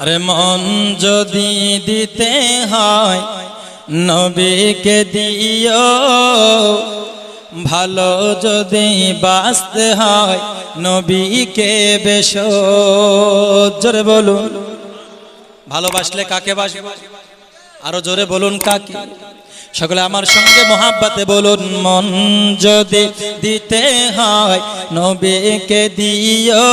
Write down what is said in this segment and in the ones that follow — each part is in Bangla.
আরে মন যদি দিতে হয় নবীকে দিও, ভালো যদি বাঁচতে হয় নবীকে বেশো। জোরে বলুন, ভালোবাসলে কাকে বাসবে? আরো জোরে বলুন কাকে? সকলে আমার সঙ্গে মোহাব্বতে বলুন, মন যদি দিতে হয় নবীকে দিও,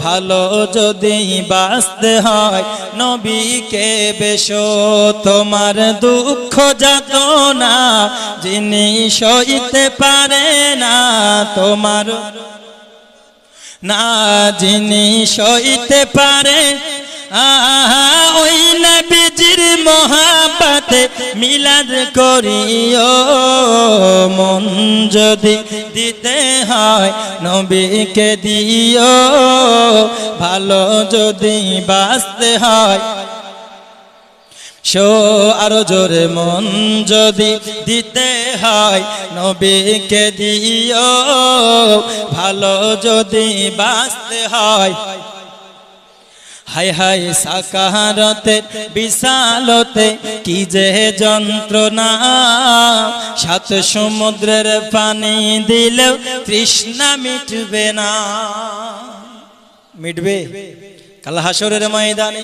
ভালো যদি বাঁচতে হয় নবীকে বেশো। তোমার দুঃখ যাতনা যিনি সইতে পারে না, তোমার না যিনি সইতে পারে, ওই নবীজির মোহাব্বতে মিলাদ করিও। মন যদি দিতে হয় নবীকে দিও, ভালো যদি বাঁচতে হয় শো। আরো জোরে, মন যদি দিতে হয় নবীকে দিও, ভালো যদি বাঁচতে হয়। হায় হায় সাকারতে বিশালতে কি যে যন্ত্রণা, সাত সমুদ্রের পানি দিলেও তৃষ্ণা মিটবে না। মিটবে কাল হাসরের ময়দানে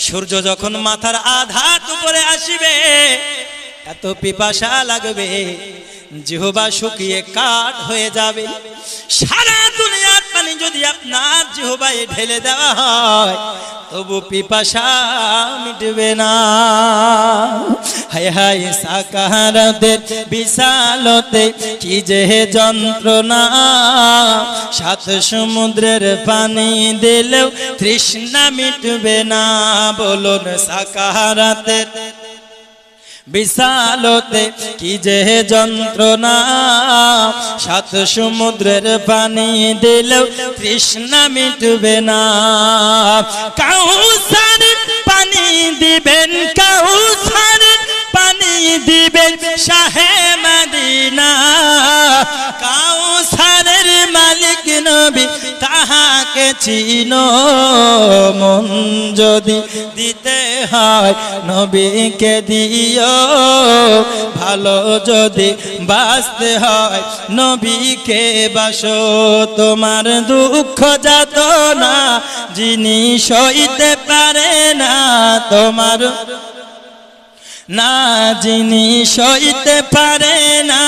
সূর্য যখন মাথার আধাত উপরে আসিবে, এত পিপাসা লাগবে জিহ্বা শুকিয়ে কাঠ হয়ে যাবে। সারা দুনিয়ার পানি যদি আপনার জিহ্বায় ঢেলে দেওয়া হয় তবু পিপাসা মিটবে না। হায় হায় সাকারতে বিশালতে কি যে যন্ত্রণা, সাত সমুদ্রের পানি দিলেও তৃষ্ণা মিটবে না। বলুন সাকারাতে বিশালতে কি যে যন্ত্রণা, সাত সমুদ্রের পানি দিলেও তৃষ্ণা মিটবে না। কাউসারের পানি দিবেন, কাউসারের পানি দিবেন শাহে মদিনা, কাউসারের মালিক নবী তাহাকে চিনো। মন যদি দিতে হয় নবীকে দিও, ভালো যদি বাঁচতে হয় নবীকে বাসো। তোমার দুঃখ যাতনা যিনি সইতে পারে না, তোমার না যিনি সইতে পারে না,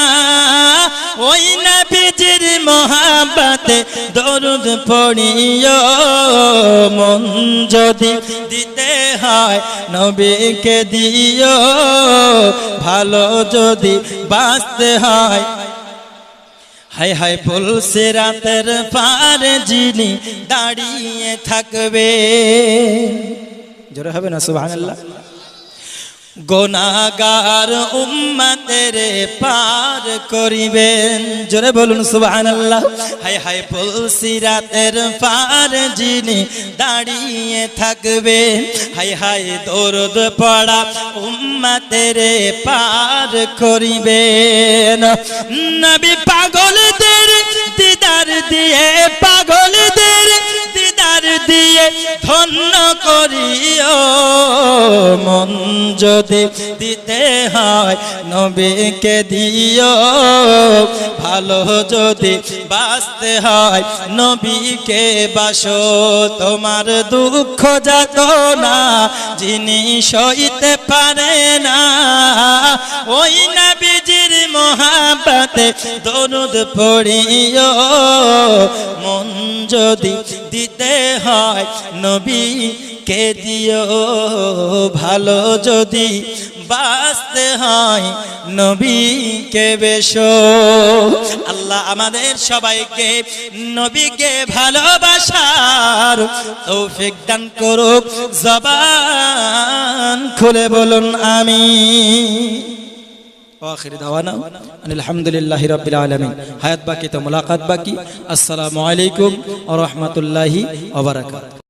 ওই নবীজির মোহাব্বতে দরুদ পড়িও। মন যদি দিতে হয় নবীকে দিও, ভালো যদি বাঁচতে হয়। হায় হায় পুলসে রাতের পারে যিনি দাঁড়িয়ে থাকবে, জোরে হবে না সুবহানাল্লাহ। গুনাহগার উম্মতের পার করিবেন, জোরে বলুন সুবহানাল্লাহ। হায় হায় পুলসিরাতের পার যিনি দাঁড়িয়ে থাকবেন, হায় হায় দরুদ পড়া উম্মতের পার করিবেন। নবী পাগলদের দিদার দিয়ে, পাগলদের দিদার দিয়ে ধন্য করিও। মন যদি দিতে হয় নবীকে দিও, ভালো যদি বাঁচতে হয় নবীকে বাসো। তোমার দুঃখ যাতনা যিনি সইতে পারে না, ওই নবীজির মোহাব্বতে দরুদ পড়িও। মন যদি দিতে হয় নবীকে দিও, ভালো যদি বাঁচতে হয় নবীকে বেশো। আল্লাহ আমাদের সবাইকে নবীকে ভালোবাসার তৌফিক দান করুক। জবান খুলে বলুন আমিন। আখির দাওয়ানা আলহামদুলিল্লাহি রাব্বিল আলামিন। হায়াত বাকি তো মুলাকাত বাকি। আসসালামু আলাইকুম ওয়া রাহমাতুল্লাহি ওয়া বারাকাতুহু।